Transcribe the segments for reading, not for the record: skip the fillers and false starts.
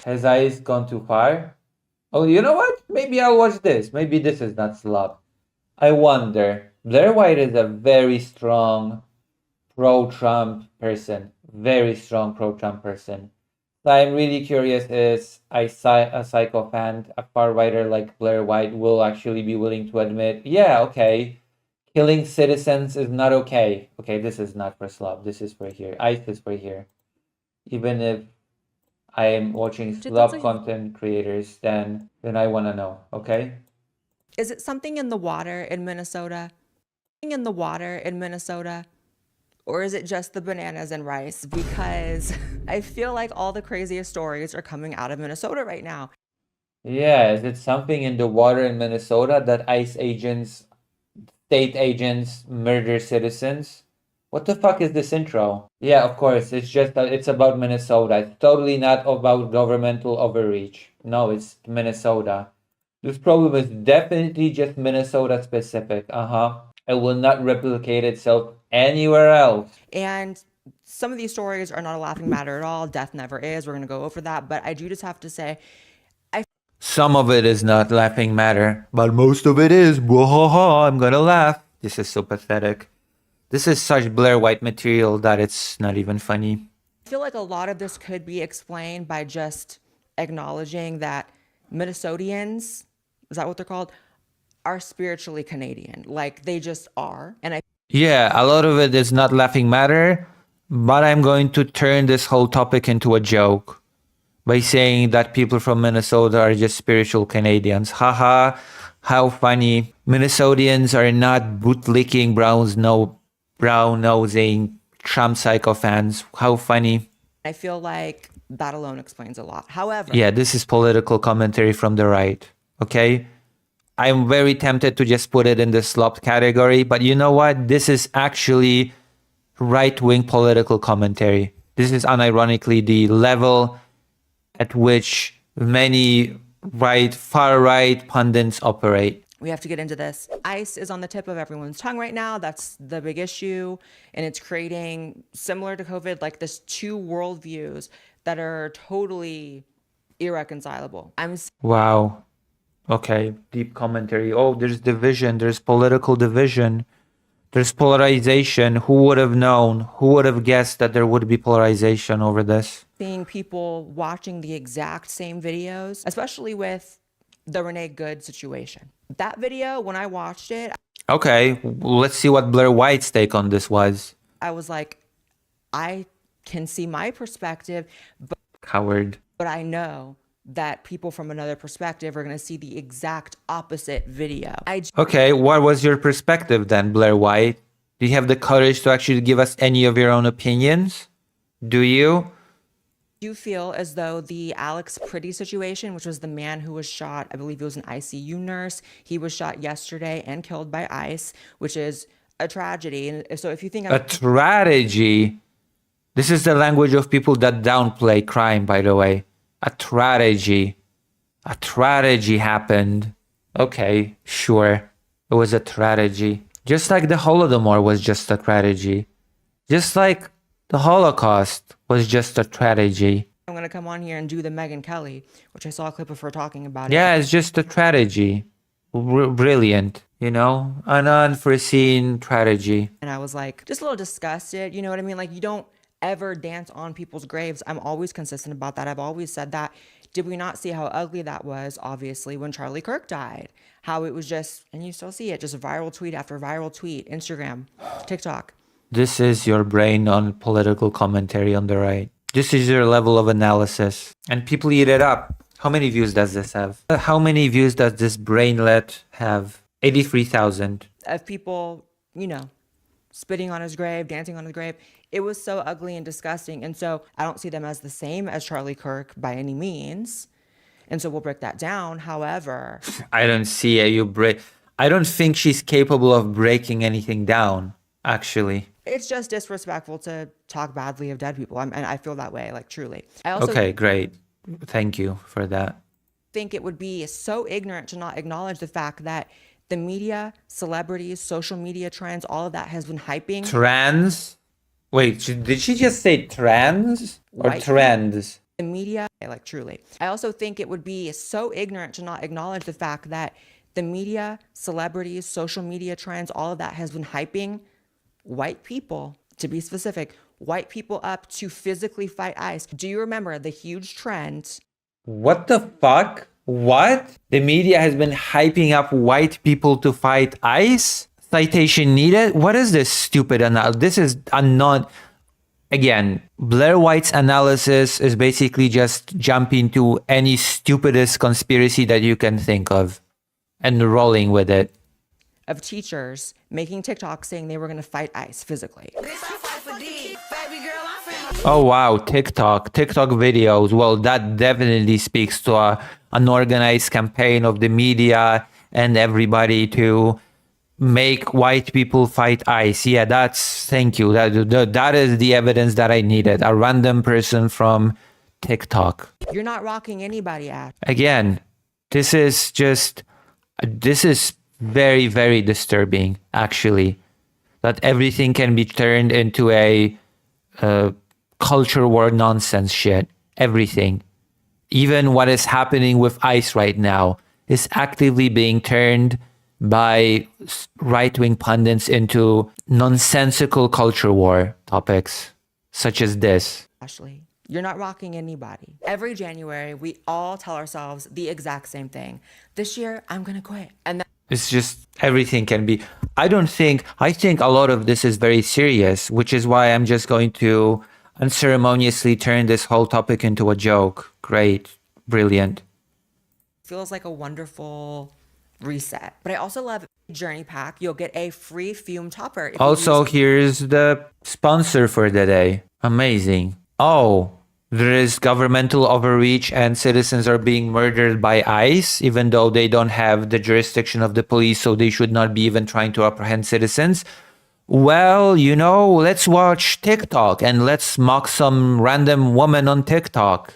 Has Ice gone too far? Oh, you know what? Maybe I'll watch this. Maybe this is not slop. I wonder. Blair White is a very strong pro-Trump person. Very strong pro-Trump person. So I'm really curious is a psychophant, a far righter like Blair White will actually be willing to admit, yeah, okay, killing citizens is not okay. Okay, this is not for slop. This is for here. ICE is for here. Even if I am watching slop content creators, then I wanna know. Okay. Is it something in the water in Minnesota? In the water in Minnesota? Or is it just the bananas and rice? Because I feel like all the craziest stories are coming out of Minnesota right now. Yeah, is it something in the water in Minnesota that ICE agents, state agents murder citizens? What the fuck is this intro? Yeah, of course, it's just that it's about Minnesota. It's totally not about governmental overreach. No, it's Minnesota. This problem is definitely just Minnesota specific. Uh-huh. It will not replicate itself anywhere else. And some of these stories are not a laughing matter at all. Death never is. We're going to go over that. But I do just have to say, Some of it is not laughing matter, but most of it is. Whoa, I'm gonna laugh. This is so pathetic. This is such Blair White material that it's not even funny. I feel like a lot of this could be explained by just acknowledging that Minnesotians, is that what they're called, are spiritually Canadian. Like they just are. And Yeah, a lot of it is not laughing matter, but I'm going to turn this whole topic into a joke by saying that people from Minnesota are just spiritual Canadians. Haha, how funny. Minnesotians are not bootlicking brown nosing Trump psychophans. How funny. I feel like that alone explains a lot. However, yeah, this is political commentary from the right. Okay? I'm very tempted to just put it in the slop category, but you know what? This is actually right-wing political commentary. This is unironically the level at which many far-right pundits operate. We have to get into this. ICE is on the tip of everyone's tongue right now. That's the big issue. And it's creating, similar to COVID, like this two worldviews that are totally irreconcilable. Wow. Okay, deep commentary. Oh, there's division. There's political division. There's polarization. Who would have known? Who would have guessed that there would be polarization over this? Seeing people watching the exact same videos, especially with the Renee Good situation. That video, when I watched it, okay, let's see what Blair White's take on this was. I was like, I can see my perspective, but Coward. But I know that people from another perspective are going to see the exact opposite video. Okay, what was your perspective then, Blair White? Do you have the courage to actually give us any of your own opinions? Do you? Do you feel as though the Alex Pretty situation, which was the man who was shot, I believe it was an ICU nurse, he was shot yesterday and killed by ICE, which is a tragedy. And so if you think a tragedy, this is the language of people that downplay crime, by the way. A tragedy. A tragedy happened. Okay, sure. It was a tragedy. Just like the Holodomor was just a tragedy. Just like the Holocaust was just a tragedy. I'm going to come on here and do the Megyn Kelly, which I saw a clip of her talking about. Yeah, it's just a tragedy. Brilliant, you know? An unforeseen tragedy. And I was like, just a little disgusted. You know what I mean? Like, you don't ever dance on people's graves. I'm always consistent about that. I've always said that. Did we not see how ugly that was, obviously, when Charlie Kirk died? How it was just, and you still see it, just viral tweet after viral tweet, Instagram, TikTok. This is your brain on political commentary on the right. This is your level of analysis. And people eat it up. How many views does this have? How many views does this brainlet have? 83,000. Of people, you know, spitting on his grave, dancing on his grave. It was so ugly and disgusting. And so I don't see them as the same as Charlie Kirk by any means. And so we'll break that down. However, I don't see it. I don't think she's capable of breaking anything down, actually. It's just disrespectful to talk badly of dead people. And I feel that way, like truly. Okay, great. Thank you for that. I think it would be so ignorant to not acknowledge the fact that the media, celebrities, social media trends, all of that has been hyping. Trans? Wait, did she just say trans or trends? The media like truly. I also think it would be so ignorant to not acknowledge the fact that the media, celebrities, social media trends, all of that has been hyping white people, to be specific, white people up to physically fight ICE. Do you remember the huge trend? What the fuck? What? The media has been hyping up white people to fight ICE? Citation needed? What is this stupid analysis? This is a non... Again, Blair White's analysis is basically just jumping to any stupidest conspiracy that you can think of and rolling with it. Of teachers making TikTok saying they were going to fight ICE physically. Oh wow, TikTok videos. Well, that definitely speaks to an organized campaign of the media and everybody to make white people fight ICE. Yeah, thank you. That is the evidence that I needed. A random person from TikTok. You're not rocking anybody out. Again, this is very, very disturbing, actually, that everything can be turned into a culture war nonsense shit. Everything. Even what is happening with ICE right now is actively being turned by right-wing pundits into nonsensical culture war topics, such as this. Ashley, you're not rocking anybody. Every January, we all tell ourselves the exact same thing. This year, I'm going to quit. And it's just everything can be. I think a lot of this is very serious, which is why I'm just going to unceremoniously turn this whole topic into a joke. Great. Brilliant. Feels like a wonderful reset. But I also love Journey Pack. You'll get a free fume topper. Also, here's the sponsor for the day. Amazing. Oh, there is governmental overreach and citizens are being murdered by ICE, even though they don't have the jurisdiction of the police, so they should not be even trying to apprehend citizens. Well, let's watch TikTok and let's mock some random woman on TikTok.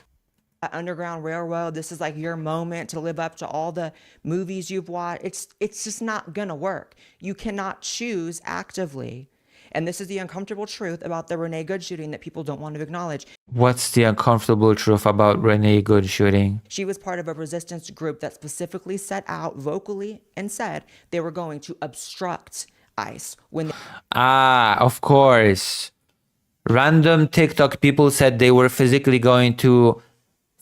Underground Railroad, this is like your moment to live up to all the movies you've watched. It's just not gonna work. You cannot choose actively. And this is the uncomfortable truth about the Renee Good shooting that people don't want to acknowledge. What's the uncomfortable truth about Renee Good shooting? She was part of a resistance group that specifically set out vocally and said they were going to obstruct ICE when of course. Random TikTok people said they were physically going to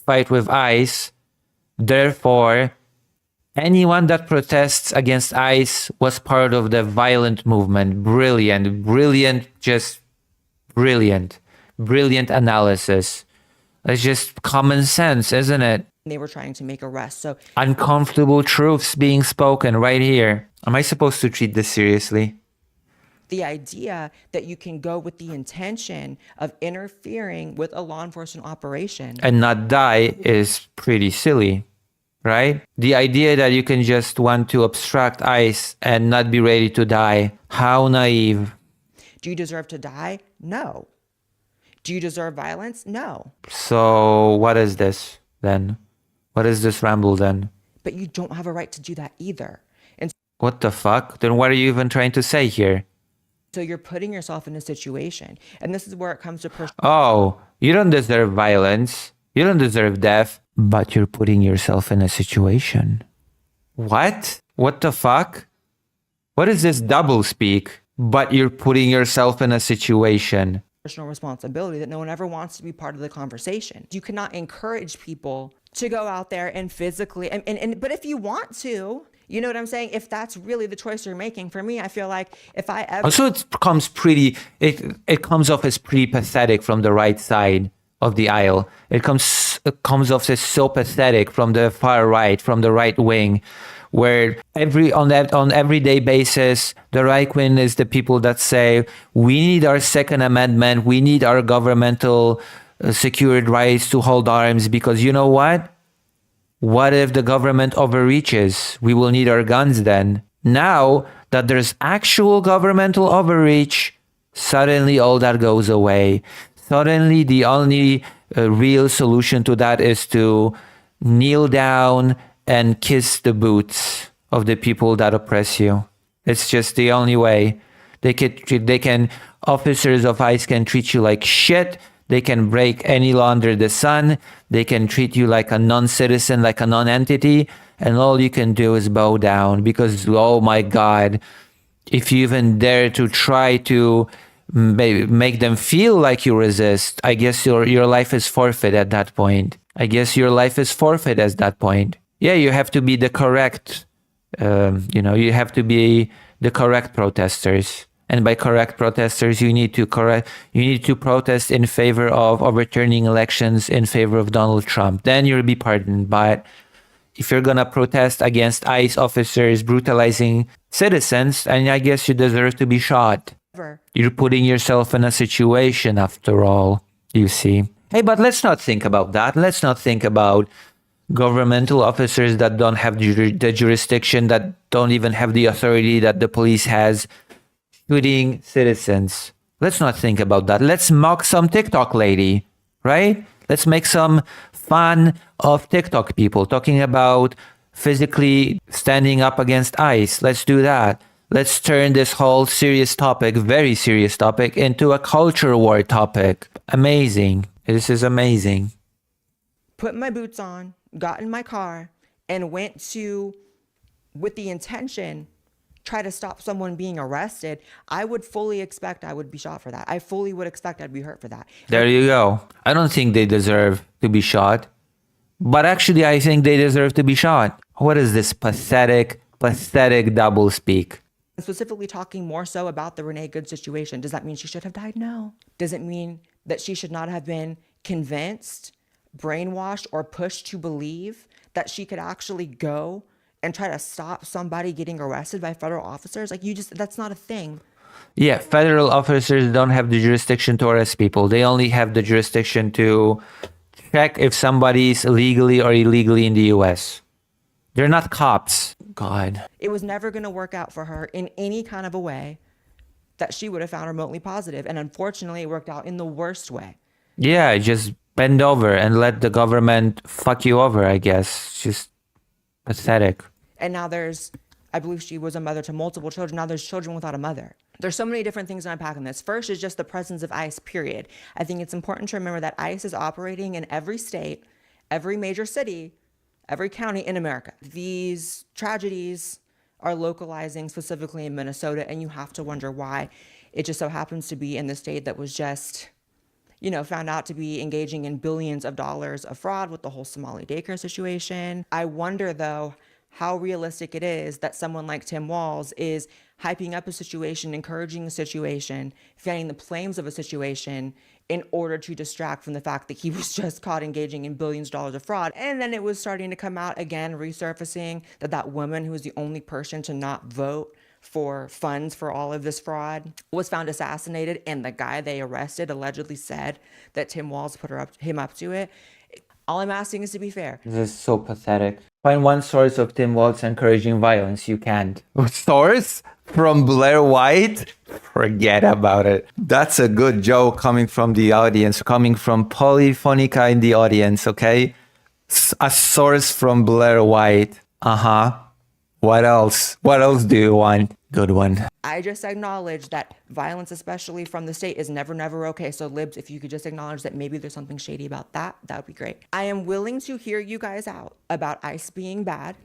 fight with ICE. Therefore, anyone that protests against ICE was part of the violent movement. Brilliant, just brilliant analysis. It's just common sense, isn't it? they were trying to make arrests. So uncomfortable truths being spoken right here. Am I supposed to treat this seriously? the idea that you can go with the intention of interfering with a law enforcement operation and not die is pretty silly, right? The idea that you can just want to obstruct ICE and not be ready to die. How naive. Do you deserve to die? No. Do you deserve violence? No. So what is this then? What is this ramble then? But you don't have a right to do that either. And what the fuck? Then what are you even trying to say here? so you're putting yourself in a situation. And this is where it comes to personal. Oh, you don't deserve violence. You don't deserve death. But you're putting yourself in a situation. What? What the fuck? What is this double speak? But you're putting yourself in a situation. Personal responsibility that no one ever wants to be part of the conversation. You cannot encourage people to go out there and physically, but if you want to, you know what I'm saying? If that's really the choice you're making, for me, I feel like if I ever... Also, it comes off as pretty pathetic from the right side of the aisle. It comes off as so pathetic from the far right, from the right wing, where on everyday basis, the right wing is the people that say, we need our Second Amendment, we need our governmental secured rights to hold arms, because you know what? What if the government overreaches? We will need our guns then. Now that there's actual governmental overreach, suddenly all that goes away. Suddenly the only real solution to that is to kneel down and kiss the boots of the people that oppress you. It's just the only way. Officers of ICE can treat you like shit. They can break any law under the sun. They can treat you like a non-citizen, like a non-entity. And all you can do is bow down because, oh my God, if you even dare to try to maybe make them feel like you resist, I guess your life is forfeit at that point. I guess your life is forfeit at that point. Yeah, you have to be the correct, you have to be the correct protesters. And by correct protesters, you need to protest in favor of overturning elections in favor of Donald Trump. Then you'll be pardoned. But if you're gonna protest against ICE officers brutalizing citizens, and I guess you deserve to be shot. You're putting yourself in a situation after all, you see. Hey, but let's not think about that. Let's not think about governmental officers that don't have the jurisdiction, that don't even have the authority that the police has, shooting citizens. Let's not think about that. Let's mock some TikTok lady, right? Let's make some fun of TikTok people talking about physically standing up against ICE. Let's do that. Let's turn this whole serious topic, very serious topic, into a culture war topic. Amazing. This is amazing. Put my boots on, got in my car, and went to, with the intention, try to stop someone being arrested. I would fully expect I would be shot for that. I fully would expect I'd be hurt for that. There you go. I don't think they deserve to be shot. But actually, I think they deserve to be shot. What is this pathetic doublespeak? Specifically talking more so about the Renee Good situation. Does that mean she should have died? No. Does it mean that she should not have been convinced, brainwashed, or pushed to believe that she could actually go and try to stop somebody getting arrested by federal officers? Like, that's not a thing. Yeah, federal officers don't have the jurisdiction to arrest people. They only have the jurisdiction to check if somebody's legally or illegally in the US. They're not cops. God. It was never going to work out for her in any kind of a way that she would have found remotely positive. And unfortunately, it worked out in the worst way. Yeah, just bend over and let the government fuck you over, I guess. It's just pathetic. And now I believe she was a mother to multiple children. Now there's children without a mother. There's so many different things to unpack in this. First is just the presence of ICE, period. I think it's important to remember that ICE is operating in every state, every major city, every county in America. These tragedies are localizing specifically in Minnesota, and you have to wonder why. It just so happens to be in the state that was just, found out to be engaging in billions of dollars of fraud with the whole Somali daycare situation. I wonder, though, how realistic it is that someone like Tim Walz is hyping up a situation, encouraging a situation, fanning the flames of a situation in order to distract from the fact that he was just caught engaging in billions of dollars of fraud. And then it was starting to come out again, resurfacing that woman who was the only person to not vote for funds for all of this fraud was found assassinated, and the guy they arrested allegedly said that Tim Walz put him up to it. All I'm asking is to be fair. This is so pathetic. Find one source of Tim Walz encouraging violence. You can't. Source? From Blair White? Forget about it. That's a good joke coming from the audience, coming from Polyphonica in the audience, okay? A source from Blair White. Uh-huh. What else? What else do you want? Good one. I just acknowledge that violence, especially from the state, is never, never okay. So libs, if you could just acknowledge that maybe there's something shady about that, that would be great. I am willing to hear you guys out about ICE being bad,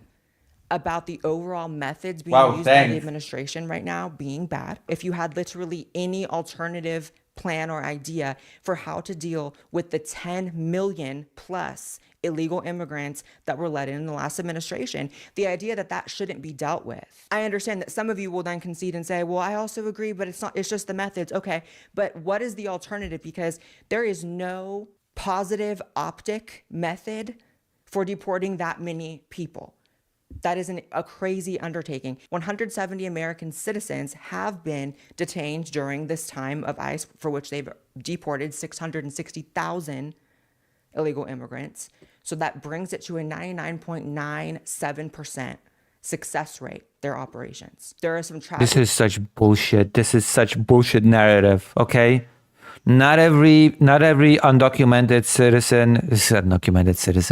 about the overall methods being used by the administration right now being bad. If you had literally any alternative plan or idea for how to deal with the 10 million plus illegal immigrants that were let in the last administration, the idea that shouldn't be dealt with. I understand that some of you will then concede and say, well, I also agree, but it's just the methods. Okay, but what is the alternative? Because there is no positive optic method for deporting that many people. That is a crazy undertaking. 170 American citizens have been detained during this time of ICE, for which they've deported 660,000 illegal immigrants. So that brings it to a 99.97% success rate, their operations. There are some This is such bullshit. This is such bullshit narrative, okay? Not every undocumented citizen,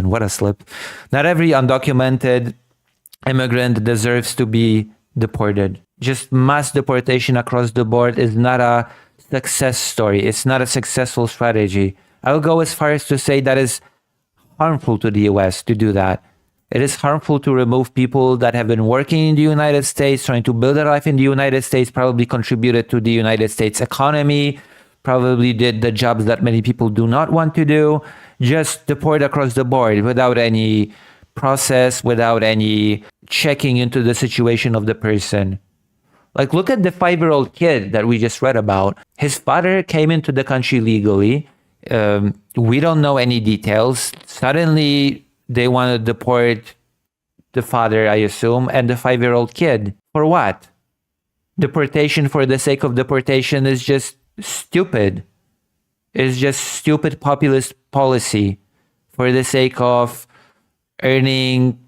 what a slip. Not every undocumented immigrant deserves to be deported. Just mass deportation across the board is not a success story. It's not a successful strategy. I'll go as far as to say that is harmful to the US to do that. It is harmful to remove people that have been working in the United States, trying to build a life in the United States, probably contributed to the United States economy, probably did the jobs that many people do not want to do. Just deport across the board without any process, without any checking into the situation of the person. Like, look at the 5-year-old kid that we just read about. His father came into the country legally. We don't know any details. Suddenly, they want to deport the father, I assume, and the 5-year-old kid. For what? Deportation for the sake of deportation is just stupid. It's just stupid populist policy for the sake of earning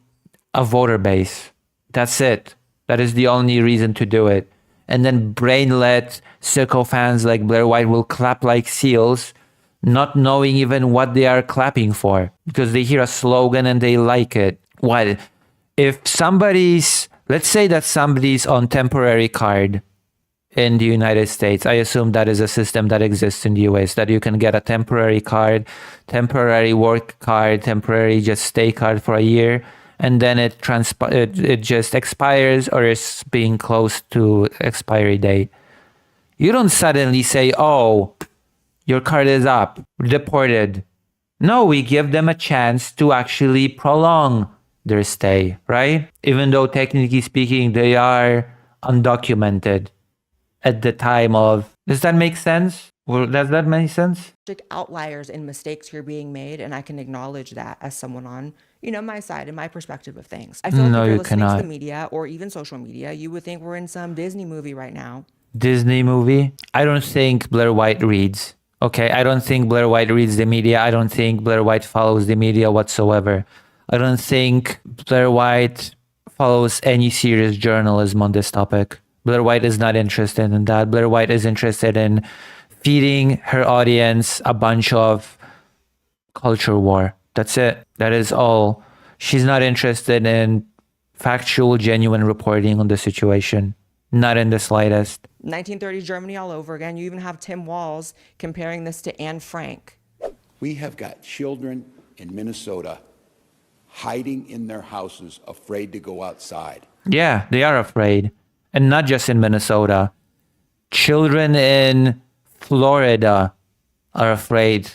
a voter base. That's it. That is the only reason to do it. And then brain-led sycophants like Blair White will clap like seals, not knowing even what they are clapping for, because they hear a slogan and they like it. What? If somebody's, let's say that somebody's on temporary card in the United States, I assume that is a system that exists in the US, that you can get a temporary card, temporary work card, temporary just stay card for a year, and then it just expires or is being close to expiry date. You don't suddenly say, oh, your card is up, deported. No, we give them a chance to actually prolong their stay, right? Even though technically speaking, they are undocumented at the time of... Does that make sense? Well, does that make sense? Outliers and mistakes here being made, and I can acknowledge that as someone on, my side and my perspective of things. I feel like if you're listening to the media or even social media, you would think we're in some Disney movie right now. Disney movie? I don't think Blair White reads. Okay, I don't think Blair White reads the media. I don't think Blair White follows the media whatsoever. I don't think Blair White follows any serious journalism on this topic. Blair White is not interested in that. Blair White is interested in feeding her audience a bunch of culture war. That's it. That is all. She's not interested in factual, genuine reporting on the situation. Not in the slightest. 1930s Germany all over again. You even have Tim Walz comparing this to Anne Frank. We have got children in Minnesota hiding in their houses, afraid to go outside. Yeah, they are afraid. And not just in Minnesota. Children in Florida are afraid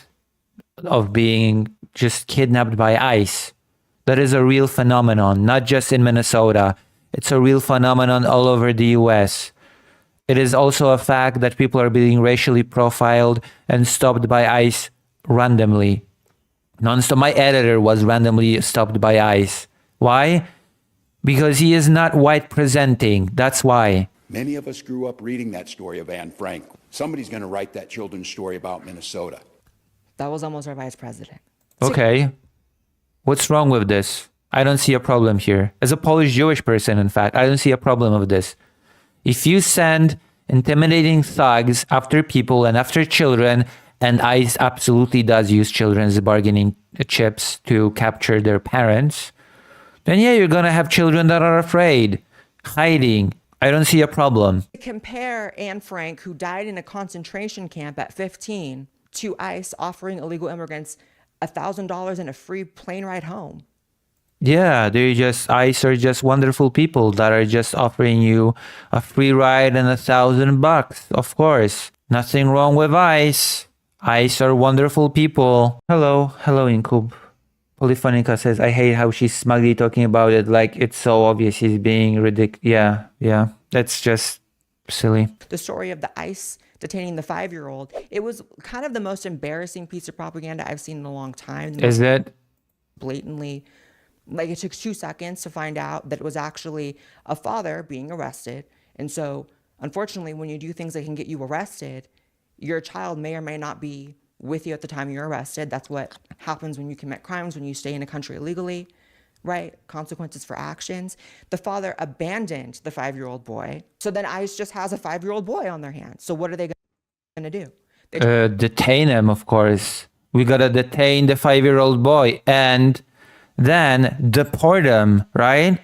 of being just kidnapped by ICE. That is a real phenomenon, not just in Minnesota. It's a real phenomenon all over the US. It is also a fact that people are being racially profiled and stopped by ICE randomly. Non-stop. My editor was randomly stopped by ICE. Why? Because he is not white presenting. That's why. Many of us grew up reading that story of Anne Frank. Somebody's going to write that children's story about Minnesota. That was almost our vice president. Okay. What's wrong with this? I don't see a problem here. As a Polish Jewish person, in fact, I don't see a problem with this. If you send intimidating thugs after people and after children, and ICE absolutely does use children as bargaining chips to capture their parents, then yeah, you're going to have children that are afraid, hiding. I don't see a problem. Compare Anne Frank, who died in a concentration camp at 15, to ICE offering illegal immigrants $1,000 and a free plane ride home. Yeah, ICE are just wonderful people that are just offering you a free ride and $1,000. Of course, nothing wrong with ICE. ICE are wonderful people. Hello, Incub. Polyphonica says, I hate how she's smugly talking about it like it's so obvious he's being ridiculous. Yeah, that's just silly. The story of the ICE detaining the 5-year-old, it was kind of the most embarrassing piece of propaganda I've seen in a long time. Is it? Blatantly. Like, it took 2 seconds to find out that it was actually a father being arrested. And so, unfortunately, when you do things that can get you arrested, your child may or may not be with you at the time you're arrested. That's what happens when you commit crimes, when you stay in a country illegally, right? Consequences for actions. The father abandoned the 5-year-old boy. So then ICE just has a 5-year-old boy on their hands. So what are they going to do? Detain him, of course. We got to detain the 5-year-old boy and then deport him, right?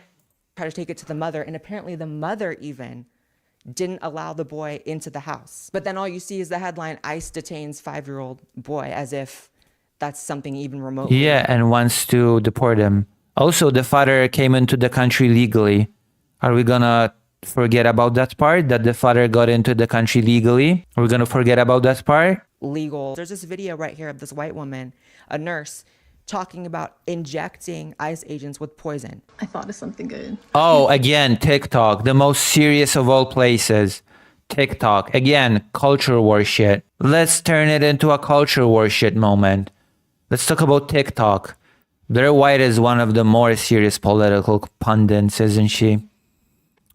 try to take it to the mother. And apparently the mother even didn't allow the boy into the house. But then all you see is the headline, ICE detains 5-year-old boy, as if that's something even remotely. Yeah, and wants to deport him. Also, the father came into the country legally. Are we gonna forget about that part, that the father got into the country legally? Are we gonna forget about that part? Legal. There's this video right here of this white woman, a nurse, talking about injecting ICE agents with poison. I thought of something good. Oh, again, TikTok, the most serious of all places. TikTok, again, culture war shit. Let's turn it into a culture war shit moment. Let's talk about TikTok. Blair White is one of the more serious political pundits, isn't she?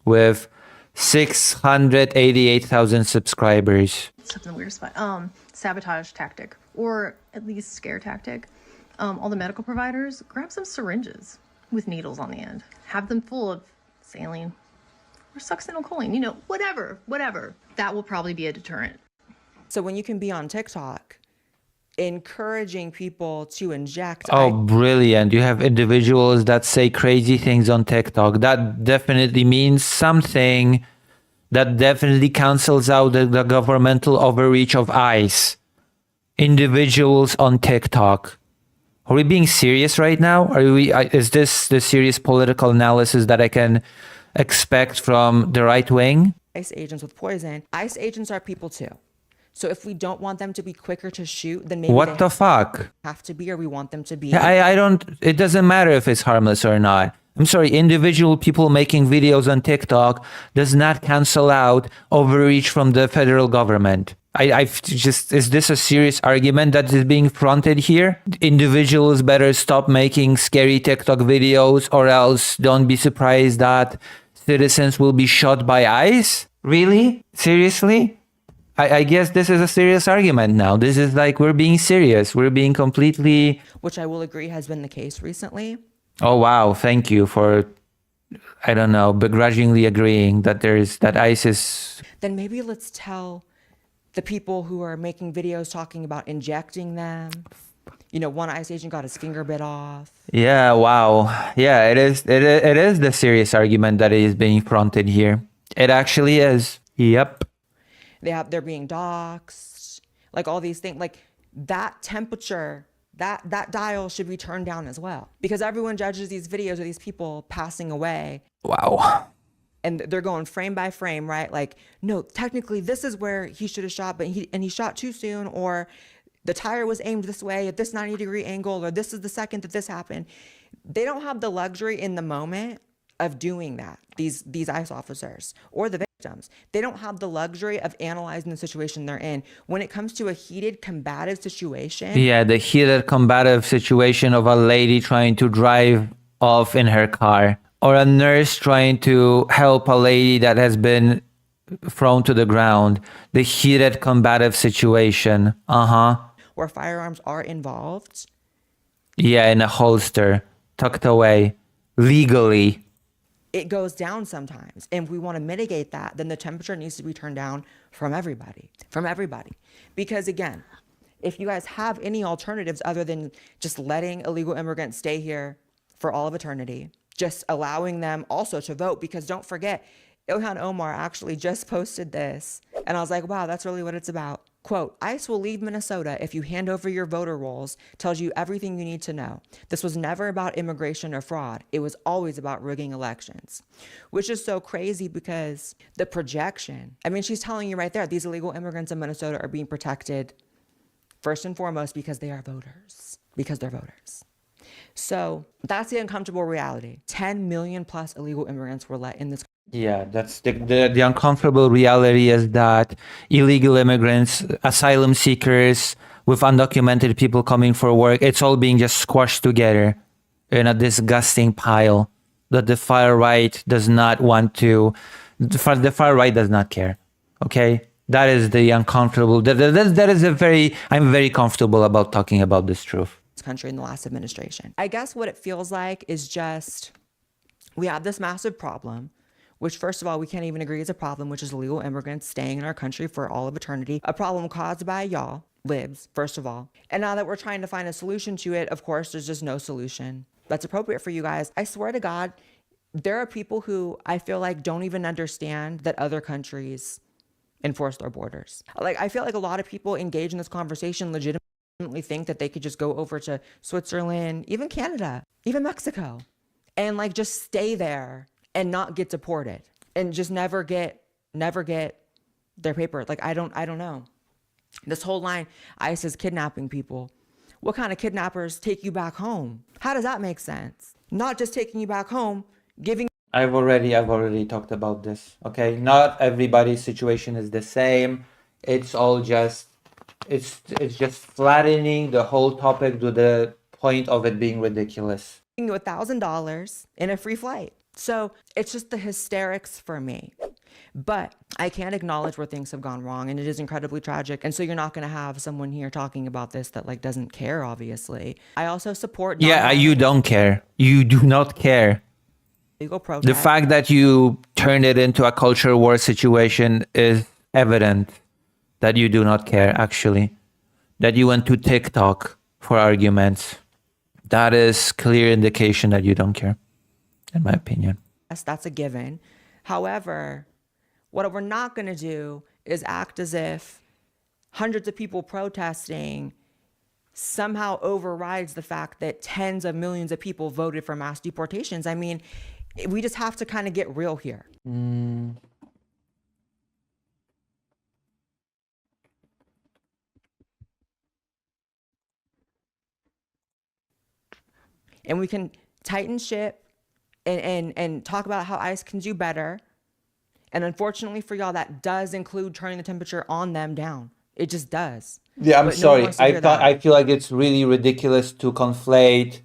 With 688,000 subscribers. Something weird spot. Sabotage tactic, or at least scare tactic. All the medical providers, grab some syringes with needles on the end. Have them full of saline or succinylcholine, whatever. That will probably be a deterrent. So when you can be on TikTok encouraging people to inject. Oh, brilliant. You have individuals that say crazy things on TikTok. That definitely means something. That definitely cancels out the governmental overreach of ICE. Individuals on TikTok. Are we being serious right now? Is this the serious political analysis that I can expect from the right wing? ICE agents with poison. ICE agents are people too. So if we don't want them to be quicker to shoot, then maybe what the fuck? Have to be, or we want them to be. Yeah, it doesn't matter if it's harmless or not. I'm sorry, individual people making videos on TikTok does not cancel out overreach from the federal government. Is this a serious argument that is being fronted here? Individuals better stop making scary TikTok videos, or else don't be surprised that citizens will be shot by ICE? Really? Seriously? I guess this is a serious argument now. This is like, we're being serious. We're being completely... Which I will agree has been the case recently. Oh, wow. Thank you for, I don't know, begrudgingly agreeing that ICE is... Then maybe let's tell the people who are making videos talking about injecting them. One ICE agent got his finger bit off. Yeah, wow. Yeah, it is the serious argument that is being fronted here. It actually is. Yep. They're being doxxed, like all these things, like that temperature, that dial should be turned down as well, because everyone judges these videos of these people passing away. Wow. And they're going frame by frame, right? Like, no, technically this is where he should have shot, but he shot too soon, or the tire was aimed this way at this 90-degree angle, or this is the second that this happened. They don't have the luxury in the moment of doing that. These ICE officers or the victims, they don't have the luxury of analyzing the situation they're in. When it comes to a heated, combative situation. Yeah, the heated, combative situation of a lady trying to drive off in her car, or a nurse trying to help a lady that has been thrown to the ground. The heated, combative situation. Where firearms are involved. Yeah, in a holster, tucked away, legally. It goes down sometimes. And if we want to mitigate that, then the temperature needs to be turned down from everybody. Because again, if you guys have any alternatives other than just letting illegal immigrants stay here for all of eternity, just allowing them also to vote, because don't forget, Ilhan Omar actually just posted this. And I was like, wow, that's really what it's about. Quote, ICE will leave Minnesota if you hand over your voter rolls, tells you everything you need to know. This was never about immigration or fraud. It was always about rigging elections, which is so crazy because the projection, I mean, she's telling you right there, these illegal immigrants in Minnesota are being protected first and foremost because they are voters, because they're voters. So that's the uncomfortable reality. 10 million plus illegal immigrants were let in this. Yeah, that's the uncomfortable reality, is that illegal immigrants, asylum seekers, with undocumented people coming for work, it's all being just squashed together in a disgusting pile that the far right does not want to, the far right does not care. Okay? That is the uncomfortable, that is I'm very comfortable about talking about this truth. Country in the last administration. I guess what it feels like is just, we have this massive problem, which first of all, we can't even agree is a problem, which is illegal immigrants staying in our country for all of eternity. A problem caused by y'all, libs, first of all. And now that we're trying to find a solution to it, of course, there's just no solution that's appropriate for you guys. I swear to God, there are people who I feel like don't even understand that other countries enforce their borders. Like, I feel like a lot of people engage in this conversation legitimately think that they could just go over to Switzerland, even Canada, even Mexico, and like just stay there and not get deported and just never get their paper. Like, I don't know. This whole line, ICE is kidnapping people. What kind of kidnappers take you back home? How does that make sense? Not just taking you back home, giving. I've already talked about this. Okay, not everybody's situation is the same. It's all just it's just flattening the whole topic to the point of it being ridiculous. You $1,000 in a free flight. So it's just the hysterics for me. But I can't acknowledge where things have gone wrong, and it is incredibly tragic. And so you're not going to have someone here talking about this that like doesn't care, obviously. I also support You don't care. You do not care. legal The protest. fact that you turned it into a culture war situation is evident that you do not care, actually. That you went to TikTok for arguments. That is clear indication that you don't care, in my opinion. That's a given. However, what we're not going to do is act as if hundreds of people protesting somehow overrides the fact that tens of millions of people voted for mass deportations. I mean, we just have to kind of get real here. And we can tighten ship and talk about how ICE can do better. And unfortunately for y'all, that does include turning the temperature on them down. It just does. Yeah, I'm But no one sorry. wants to hear that. I feel like it's really ridiculous to conflate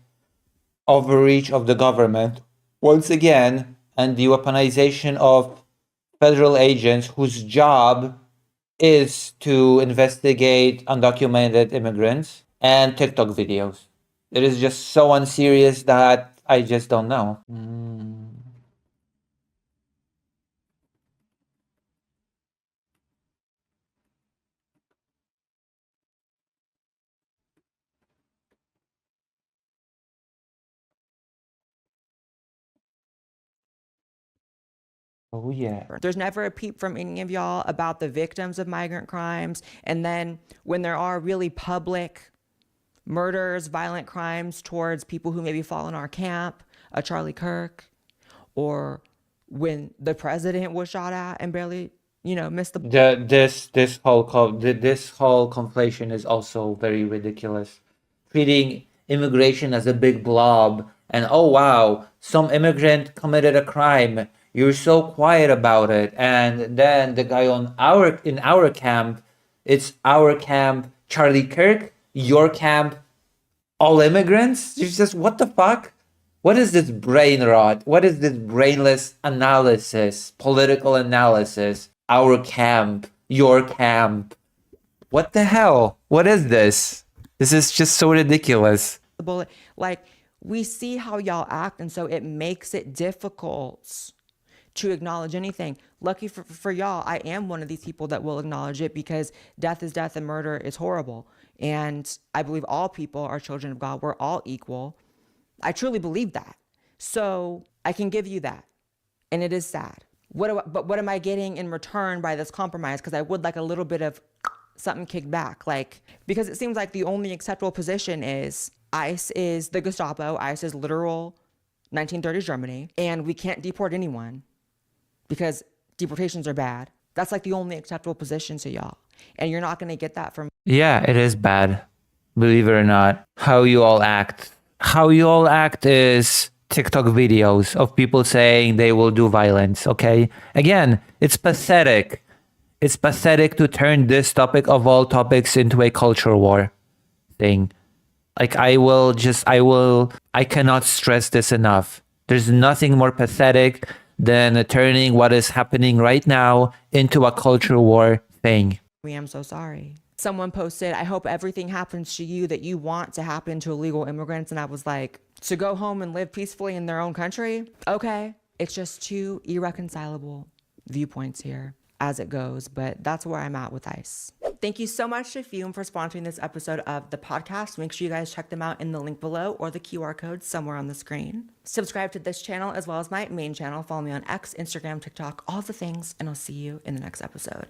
overreach of the government once again and the weaponization of federal agents whose job is to investigate undocumented immigrants and TikTok videos. It is just so unserious that I just don't know. Oh yeah. There's never a peep from any of y'all about the victims of migrant crimes. And then when there are really public murders, violent crimes towards people who maybe fall in our camp, a Charlie Kirk, or when the president was shot at and barely, missed the. This whole conflation is also very ridiculous. Treating immigration as a big blob and oh wow, some immigrant committed a crime. You're so quiet about it. And then the guy in our camp, it's our camp, Charlie Kirk, your camp, all immigrants. It's just what the fuck? What is this brain rot? What is this brainless analysis, political analysis? Our camp, your camp. What the hell? What is this? This is just so ridiculous. The bullet. Like, we see how y'all act, and so it makes it difficult to acknowledge anything. Lucky for y'all, I am one of these people that will acknowledge it, because death is death and murder is horrible. And I believe all people are children of God. We're all equal. I truly believe that. So I can give you that. And it is sad. But what am I getting in return by this compromise? Because I would like a little bit of something kicked back. Because it seems like the only acceptable position is ICE is the Gestapo. ICE is literal 1930s Germany. And we can't deport anyone because deportations are bad. That's like the only acceptable position to y'all. And you're not going to get that from. Yeah, it is bad. Believe it or not. How you all act. How you all act is TikTok videos of people saying they will do violence, okay? Again, it's pathetic. It's pathetic to turn this topic of all topics into a culture war thing. Like, I cannot stress this enough. There's nothing more pathetic than turning what is happening right now into a culture war thing. We am so sorry. Someone posted, I hope everything happens to you that you want to happen to illegal immigrants. And I was like, to go home and live peacefully in their own country? Okay. It's just two irreconcilable viewpoints here. as it goes, but that's where I'm at with ICE. Thank you so much to Fume for sponsoring this episode of the podcast. Make sure you guys check them out in the link below or the QR code somewhere on the screen. Subscribe to this channel as well as my main channel. Follow me on X, Instagram, TikTok, all the things, and I'll see you in the next episode.